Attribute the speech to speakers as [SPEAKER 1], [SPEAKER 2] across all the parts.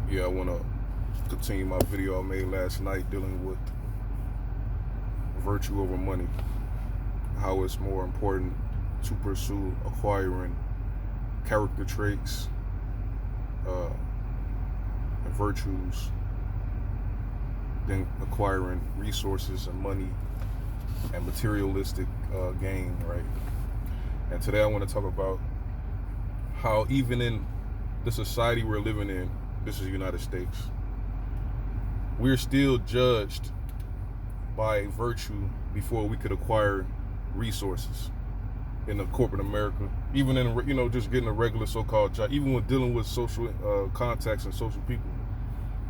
[SPEAKER 1] Yeah, I want to continue my video I made last night dealing with virtue over money, how it's more important to pursue acquiring character traits and virtues than acquiring resources and money and materialistic gain, right? And today I want to talk about how even in the society we're living in, this is the United States, we're still judged by virtue before we could acquire resources in the corporate America. Even in, just getting a regular so-called job, even when dealing with social contacts and social people,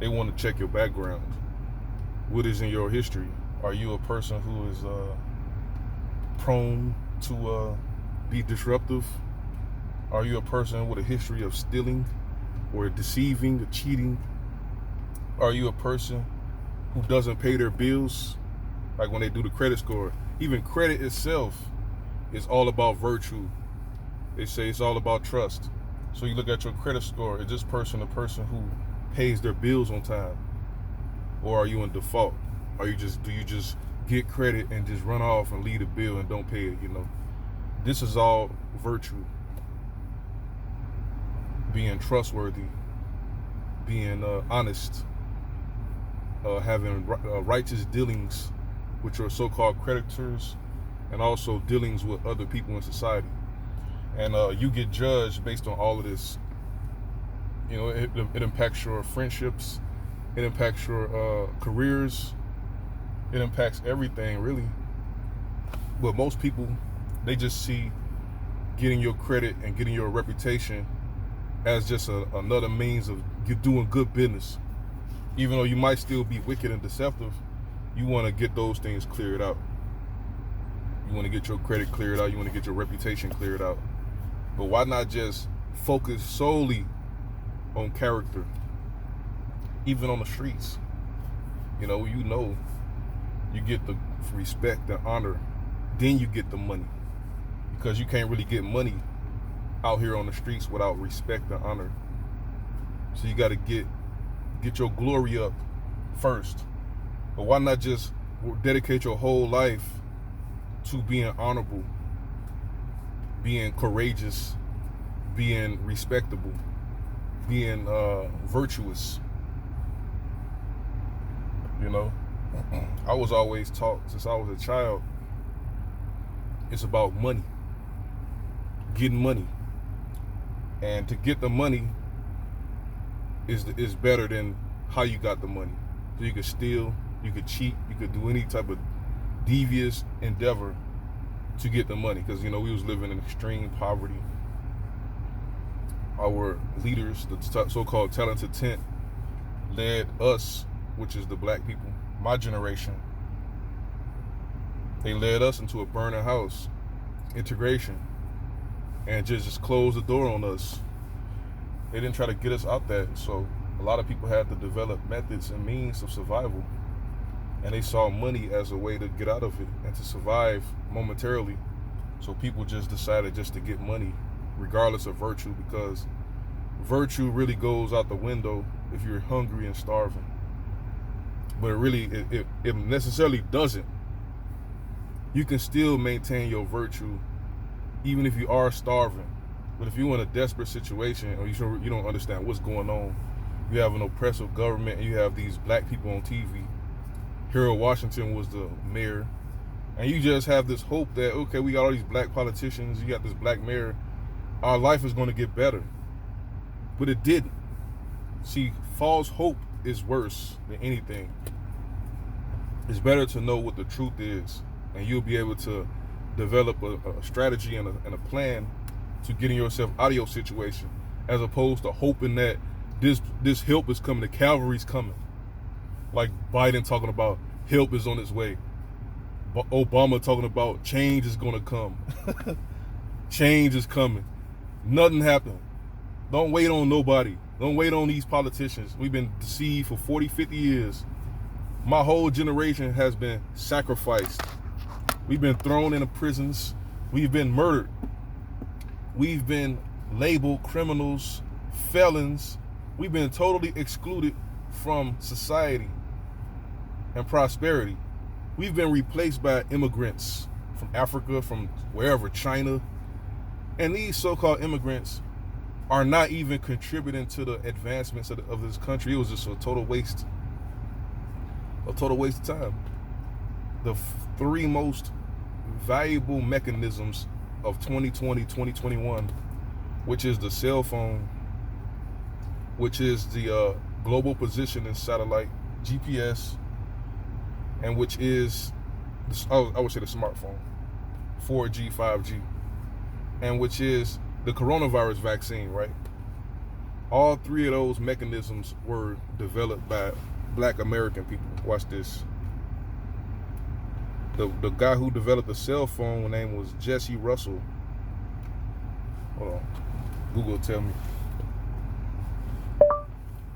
[SPEAKER 1] they want to check your background. What is in your history? Are you a person who is prone to be disruptive? Are you a person with a history of stealing or deceiving or cheating? Are you a person who doesn't pay their bills? Like when they do the credit score, even credit itself is all about virtue. They say it's all about trust. So you look at your credit score, is this person a person who pays their bills on time? Or are you in default? Do you just get credit and just run off and leave the bill and don't pay it, This is all virtue. Being trustworthy, being honest, having righteous dealings with your so-called creditors, and also dealings with other people in society. And you get judged based on all of this. It impacts your friendships, it impacts your careers, it impacts everything, really. But most people, they just see getting your credit and getting your reputation as just another means of you doing good business. Even though you might still be wicked and deceptive, you want to get those things cleared out. You want to get your credit cleared out. You want to get your reputation cleared out. But why not just focus solely on character, even on the streets? You get the respect and honor, then you get the money. Because you can't really get money out here on the streets without respect and honor. So you got to get your glory up first. But why not just dedicate your whole life to being honorable, being courageous, being respectable, being virtuous? I was always taught since I was a child, it's about money, getting money. And to get the money is better than how you got the money. So you could steal, you could cheat, you could do any type of devious endeavor to get the money. Because we was living in extreme poverty. Our leaders, the so-called talented 10, led us, which is the black people, my generation. They led us into a burning house, integration, and just closed the door on us. They didn't try to get us out that. So a lot of people had to develop methods and means of survival. And they saw money as a way to get out of it and to survive momentarily. So people just decided just to get money, regardless of virtue, because virtue really goes out the window if you're hungry and starving. But it necessarily doesn't. You can still maintain your virtue even if you are starving. But if you're in a desperate situation or you don't understand what's going on, you have an oppressive government and you have these black people on TV. Harold Washington was the mayor. And you just have this hope that, okay, we got all these black politicians, you got this black mayor, our life is going to get better. But it didn't. See, false hope is worse than anything. It's better to know what the truth is, and you'll be able to develop a strategy and a plan to getting yourself out of your situation, as opposed to hoping that this help is coming, the cavalry's coming. Like Biden talking about help is on its way. Obama talking about change is gonna come. Change is coming. Nothing happened. Don't wait on nobody. Don't wait on these politicians. We've been deceived for 40, 50 years. My whole generation has been sacrificed. We've been thrown into prisons. We've been murdered. We've been labeled criminals, felons, We've been totally excluded from society and prosperity. We've been replaced by immigrants from Africa, from wherever, China. And these so-called immigrants are not even contributing to the advancements of this country. It was just a total waste of time. The three most valuable mechanisms of 2020, 2021, which is the cell phone, which is the global positioning satellite, GPS, and which is, I would say, the smartphone, 4G, 5G, and which is the coronavirus vaccine, right? All three of those mechanisms were developed by Black American people. Watch this. The guy who developed the cell phone, his name was Jesse Russell. Hold on. Google tell me.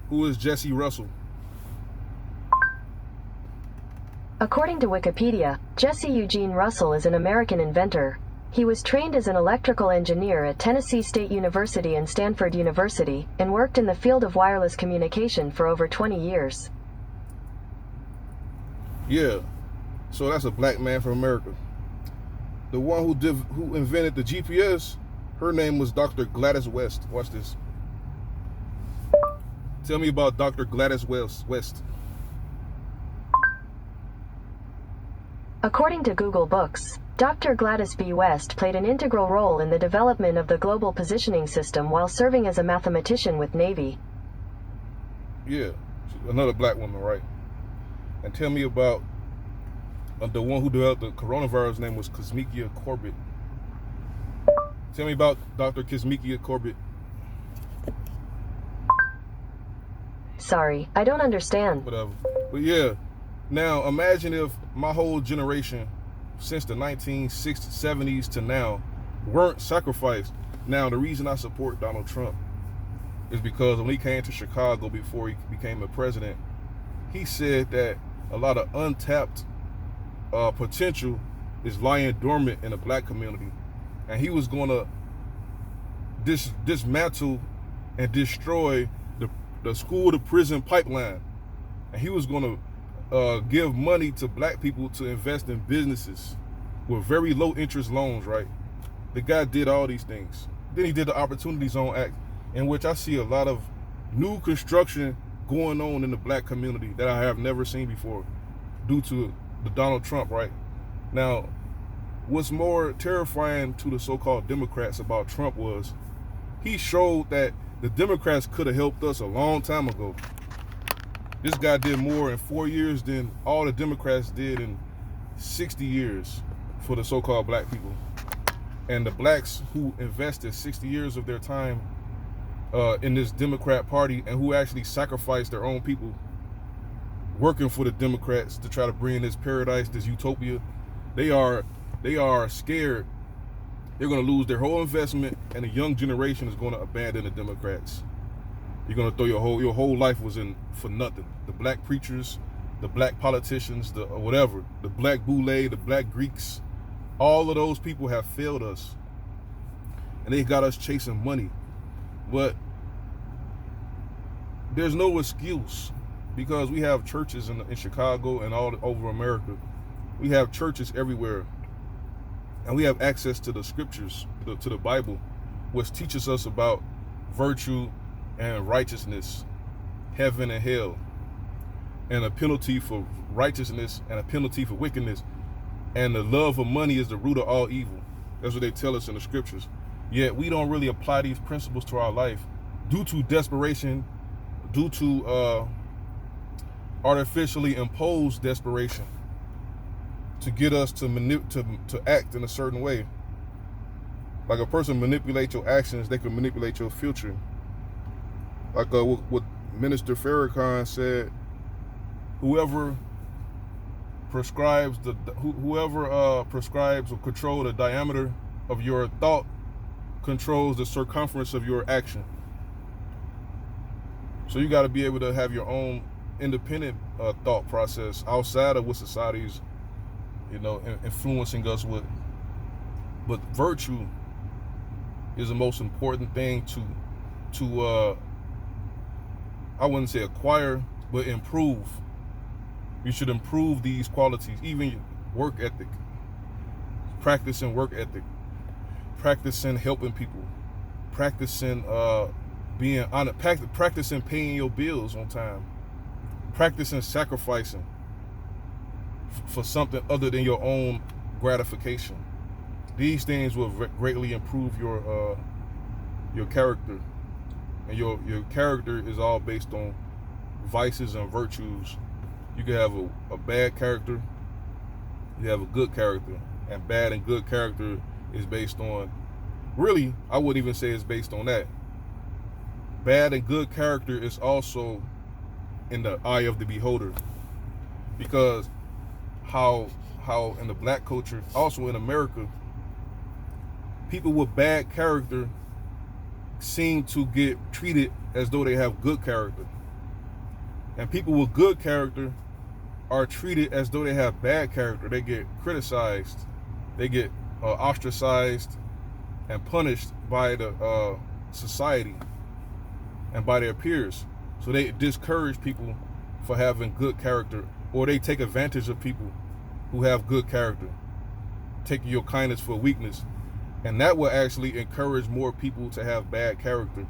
[SPEAKER 1] Who is Jesse Russell?
[SPEAKER 2] According to Wikipedia, Jesse Eugene Russell is an American inventor. He was trained as an electrical engineer at Tennessee State University and Stanford University, and worked in the field of wireless communication for over 20 years.
[SPEAKER 1] Yeah, so that's a black man from America. The one who invented the GPS, her name was Dr. Gladys West. Watch this. Tell me about Dr. Gladys West.
[SPEAKER 2] According to Google Books, Dr. Gladys B. West played an integral role in the development of the global positioning system while serving as a mathematician with Navy.
[SPEAKER 1] Yeah, another black woman, right? And tell me about the one who developed the coronavirus. Name was Kizzmekia Corbett. Tell me about Dr. Kizzmekia Corbett.
[SPEAKER 2] Sorry, I don't understand.
[SPEAKER 1] Whatever. But yeah, now imagine if my whole generation, since the 1960s, 70s to now, weren't sacrificed. Now, the reason I support Donald Trump is because when he came to Chicago before he became a president, he said that a lot of untapped potential is lying dormant in the black community. And he was going to dismantle and destroy the school to prison pipeline. And he was going to give money to black people to invest in businesses with very low interest loans, right? The guy did all these things. Then he did the Opportunity Zone Act, in which I see a lot of new construction going on in the black community that I have never seen before due to the Donald Trump, right? Now, what's more terrifying to the so-called Democrats about Trump was he showed that the Democrats could have helped us a long time ago. This guy did more in 4 years than all the Democrats did in 60 years for the so-called black people. And the blacks who invested 60 years of their time in this Democrat party and who actually sacrificed their own people working for the Democrats to try to bring this paradise, this utopia, they are scared they're going to lose their whole investment, and the young generation is going to abandon the Democrats. You're going to throw your whole life was in for nothing. The black preachers, the black politicians, the whatever, the black boule, the black Greeks, all of those people have failed us, and they got us chasing money. But there's no excuse, because we have churches in Chicago and all over America. We have churches everywhere, and we have access to the scriptures, to the Bible, which teaches us about virtue and righteousness, heaven and hell, and a penalty for righteousness and a penalty for wickedness. And the love of money is the root of all evil. That's what they tell us in the scriptures. Yet we don't really apply these principles to our life due to desperation, due to artificially imposed desperation to get us to act in a certain way. Like a person manipulates your actions, they can manipulate your future. Like what Minister Farrakhan said, whoever prescribes prescribes or control the diameter of your thought controls the circumference of your action. So you got to be able to have your own independent thought process outside of what society's influencing us with. But virtue is the most important thing to I wouldn't say acquire, but improve. You should improve these qualities, even work ethic, practicing work ethic, practicing helping people, practicing being honest, practicing paying your bills on time, practicing sacrificing for something other than your own gratification. These things will greatly improve your character, and your character is all based on vices and virtues. You can have a bad character, you have a good character, and bad and good character is based on, really, I wouldn't even say it's based on that. Bad and good character is also in the eye of the beholder, because how in the black culture, also in America, people with bad character seem to get treated as though they have good character, and people with good character are treated as though they have bad character. They get criticized, they get ostracized and punished by the society and by their peers. So they discourage people for having good character, or they take advantage of people who have good character, taking your kindness for weakness. And that will actually encourage more people to have bad character.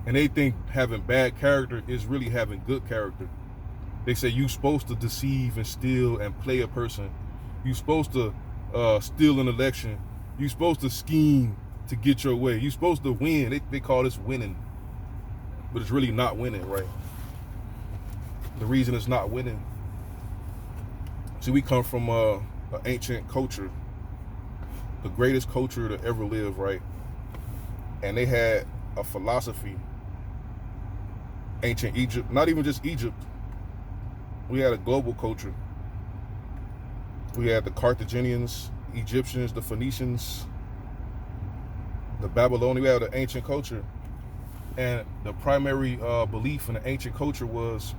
[SPEAKER 1] And they think having bad character is really having good character. They say you're supposed to deceive and steal and play a person. You're supposed to steal an election. You're supposed to scheme to get your way. You're supposed to win. They call this winning, but it's really not winning, right? The reason it's not winning, see, we come from an ancient culture, the greatest culture to ever live, right? And they had a philosophy. Ancient Egypt, not even just Egypt. We had a global culture. We had the Carthaginians, Egyptians, the Phoenicians, the Babylonians. We had an ancient culture. And the primary belief in the ancient culture was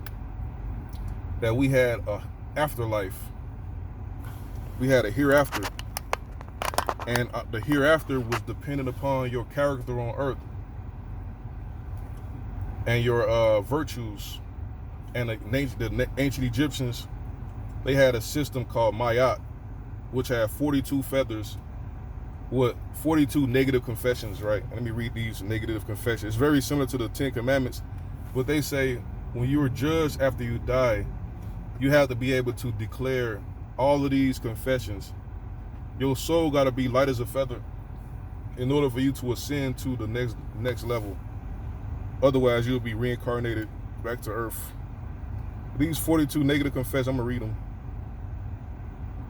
[SPEAKER 1] that we had a afterlife. We had a hereafter. And the hereafter was dependent upon your character on earth and your virtues. And the ancient Egyptians, they had a system called Maat, which had 42 feathers with 42 negative confessions, right? Let me read these negative confessions. It's very similar to the 10 Commandments, but they say when you are judged after you die, you have to be able to declare all of these confessions. Your soul got to be light as a feather in order for you to ascend to the next level. Otherwise, you'll be reincarnated back to earth. These 42 negative confessions, I'm going to read them.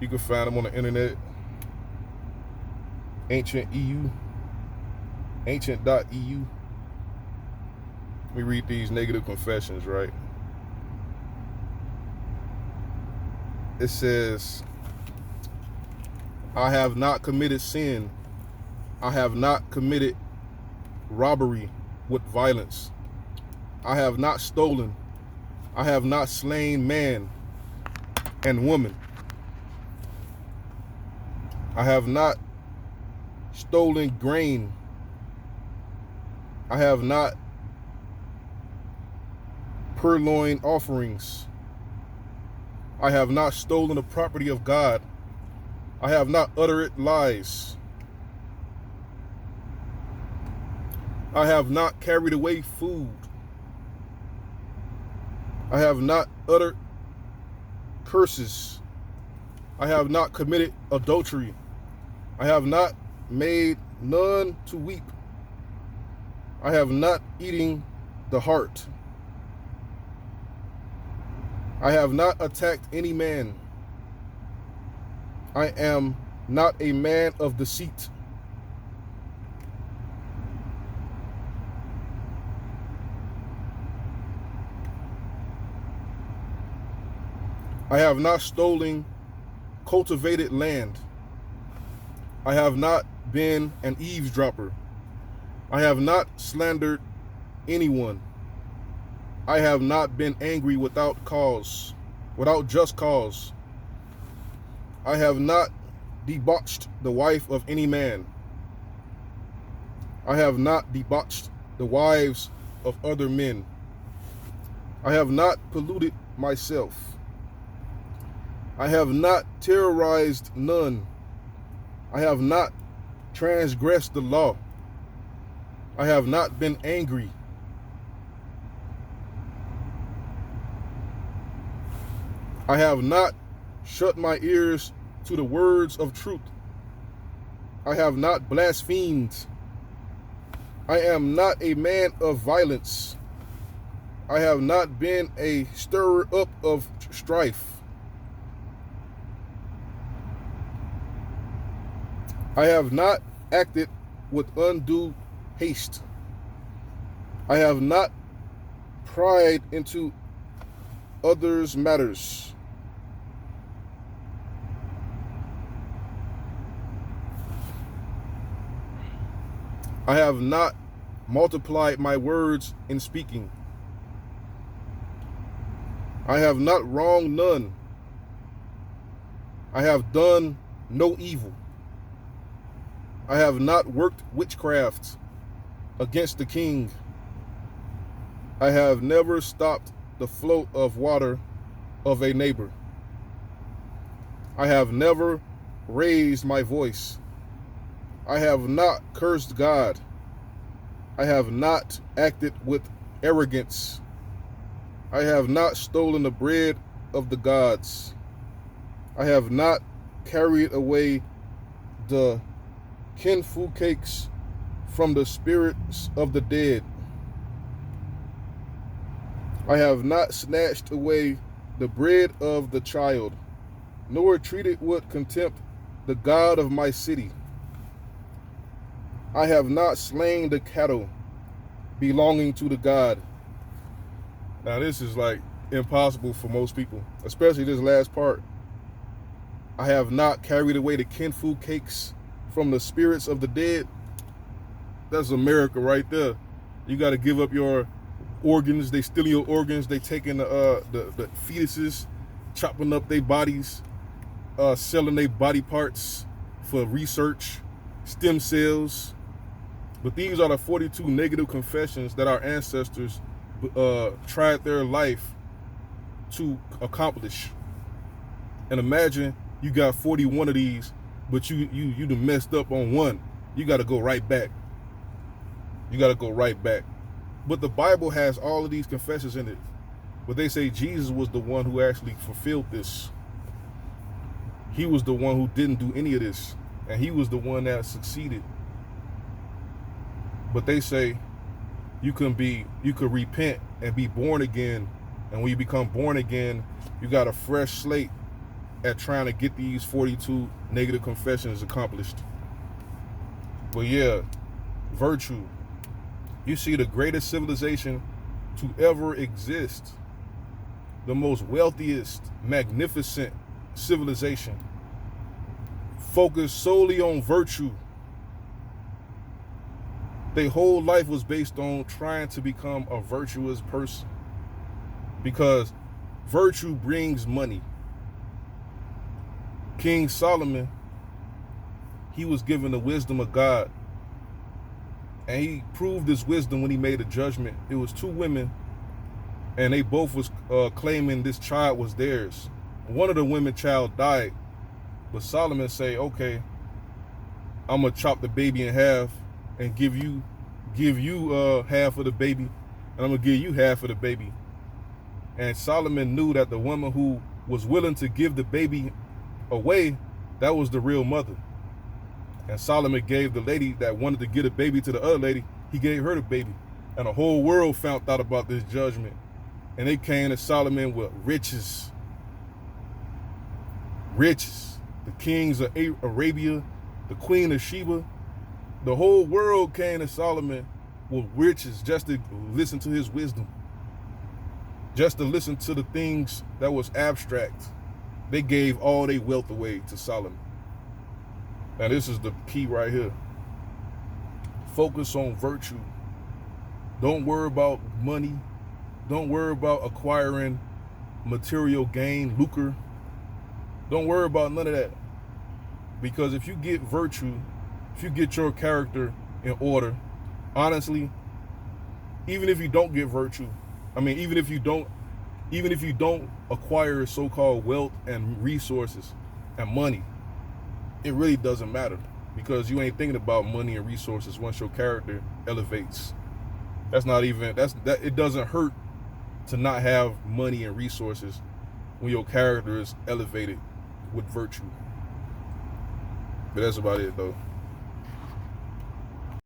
[SPEAKER 1] You can find them on the internet. Ancient.eu. Let me read these negative confessions, right? It says, I have not committed sin. I have not committed robbery with violence. I have not stolen. I have not slain man and woman. I have not stolen grain. I have not purloined offerings. I have not stolen the property of God. I have not uttered lies. I have not carried away food. I have not uttered curses. I have not committed adultery. I have not made none to weep. I have not eaten the heart. I have not attacked any man. I am not a man of deceit. I have not stolen cultivated land. I have not been an eavesdropper. I have not slandered anyone. I have not been angry without cause, without just cause. I have not debauched the wife of any man. I have not debauched the wives of other men. I have not polluted myself. I have not terrorized none. I have not transgressed the law. I have not been angry. I have not shut my ears to the words of truth. I have not blasphemed. I am not a man of violence. I have not been a stirrer up of strife. I have not acted with undue haste. I have not pried into others' matters. I have not multiplied my words in speaking. I have not wronged none. I have done no evil. I have not worked witchcraft against the king. I have never stopped the flow of water of a neighbor. I have never raised my voice. I have not cursed God. I have not acted with arrogance. I have not stolen the bread of the gods. I have not carried away the kinfu cakes from the spirits of the dead. I have not snatched away the bread of the child, nor treated with contempt the God of my city. I have not slain the cattle belonging to the God. Now this is like impossible for most people, especially this last part. I have not carried away the kinfu cakes from the spirits of the dead. That's America right there. You got to give up your organs. They stealing your organs. They taking the fetuses, chopping up their bodies, selling their body parts for research, stem cells. But these are the 42 negative confessions that our ancestors tried their life to accomplish. And imagine you got 41 of these, but you done messed up on one. You got to go right back. You got to go right back. But the Bible has all of these confessions in it. But they say Jesus was the one who actually fulfilled this. He was the one who didn't do any of this. And he was the one that succeeded. But they say you could repent and be born again. And when you become born again, you got a fresh slate at trying to get these 42 negative confessions accomplished. But yeah, virtue. You see the greatest civilization to ever exist, the most wealthiest, magnificent civilization, focused solely on virtue. Their whole life was based on trying to become a virtuous person, because virtue brings money. King Solomon, he was given the wisdom of God, and he proved his wisdom when he made a judgment. It was two women, and they both was claiming this child was theirs. One of the women child died, but Solomon say, okay, I'm gonna chop the baby in half and give you half of the baby, and I'm gonna give you half of the baby. And Solomon knew that the woman who was willing to give the baby away, that was the real mother. And Solomon gave the lady that wanted to get a baby to the other lady, he gave her the baby. And the whole world found out about this judgment. And they came to Solomon with riches. Riches. The kings of Arabia, the queen of Sheba. The whole world came to Solomon with riches just to listen to his wisdom. Just to listen to the things that was abstract. They gave all their wealth away to Solomon. Now this is the key right here. Focus on virtue. Don't worry about money. Don't worry about acquiring material gain, lucre. Don't worry about none of that. Because if you get virtue, if you get your character in order, honestly, even if you don't get virtue, I mean, even if you don't acquire so-called wealth and resources and money, it really doesn't matter, because you ain't thinking about money and resources once your character elevates. It doesn't hurt to not have money and resources when your character is elevated with virtue. But that's about it, though.